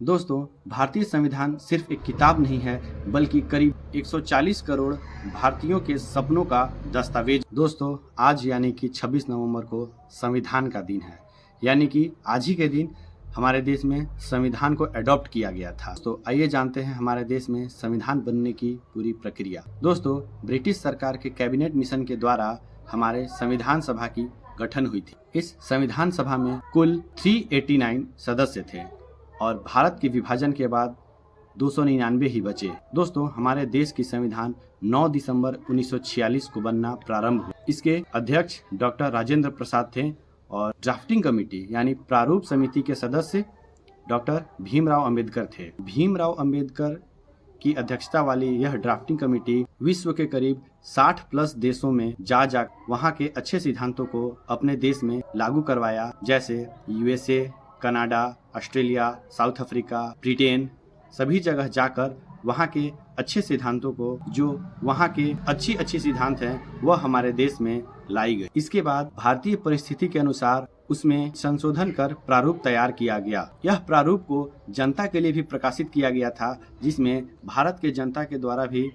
दोस्तों, भारतीय संविधान सिर्फ एक किताब नहीं है, बल्कि करीब 140 करोड़ भारतीयों के सपनों का दस्तावेज। दोस्तों, आज यानी कि 26 नवंबर को संविधान का दिन है, यानी कि आज ही के दिन हमारे देश में संविधान को अडॉप्ट किया गया था। तो आइए जानते हैं हमारे देश में संविधान बनने की पूरी प्रक्रिया। दोस्तों, ब्रिटिश सरकार के कैबिनेट मिशन के द्वारा हमारे संविधान सभा की गठन हुई थी। इस संविधान सभा में कुल 389 सदस्य थे और भारत के विभाजन के बाद 299 ही बचे। दोस्तों, हमारे देश की संविधान 9 दिसंबर 1946 को बनना प्रारंभ हुआ। इसके अध्यक्ष डॉक्टर राजेंद्र प्रसाद थे और ड्राफ्टिंग कमेटी यानी प्रारूप समिति के सदस्य डॉक्टर भीमराव अंबेडकर थे। भीमराव अंबेडकर की अध्यक्षता वाली यह ड्राफ्टिंग कमेटी विश्व के करीब 60 प्लस देशों में जा वहां के अच्छे सिद्धांतों को अपने देश में लागू करवाया, जैसे USA, Canada, Australia, south Africa, Britain, सभी जगह जाकर वहाँ के अच्छे सिद्धांतों को, जो वहाँ के अच्छी सिद्धांत हैं, वह हमारे देश में लाई गई। इसके बाद भारतीय परिस्थिति के अनुसार उसमें संशोधन कर प्रारूप तैयार किया गया। यह प्रारूप को जनता के लिए भी प्रकाशित किया गया था, जिसमें भारत के जनता के द्वारा भी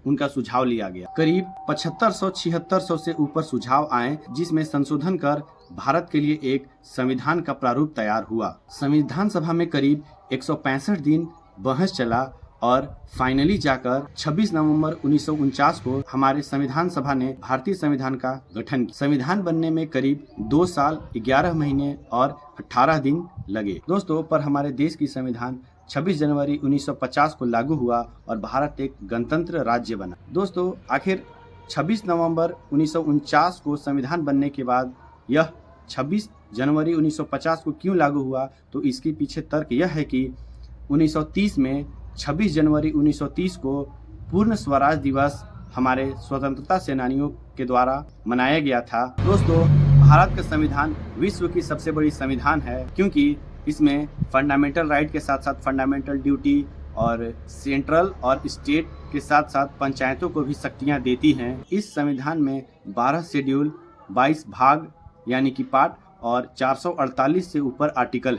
उनका सुझाव लिया गया। करीब 7500-7600 से ऊपर सुझाव आए, जिसमें संशोधन कर भारत के लिए एक संविधान का प्रारूप तैयार हुआ। संविधान सभा में करीब 165 दिन बहस चला और फाइनली जाकर 26 नवंबर 1949 को हमारे संविधान सभा ने भारतीय संविधान का गठन किया। संविधान बनने में करीब 2 साल 11 महीने और 18 दिन लगे। दोस्तों, पर हमारे देश की संविधान 26 जनवरी 1950 को लागू हुआ और भारत एक गणतंत्र राज्य बना। दोस्तों, आखिर 26 नवंबर 1949 को संविधान बनने के बाद यह 26 जनवरी 1950 को क्यों लागू हुआ, तो इसके पीछे तर्क यह है कि 1930 में 26 जनवरी 1930 को पूर्ण स्वराज दिवस हमारे स्वतंत्रता सेनानियों के द्वारा मनाया गया था। दोस्तों, भारत का संविधान विश्व की सबसे बड़ी संविधान है, क्योंकि इसमें फंडामेंटल राइट के साथ साथ फंडामेंटल ड्यूटी और सेंट्रल और स्टेट के साथ साथ पंचायतों को भी शक्तियां देती हैं। इस संविधान में 12 शेड्यूल, 22 भाग यानी कि पार्ट और 448 से ऊपर आर्टिकल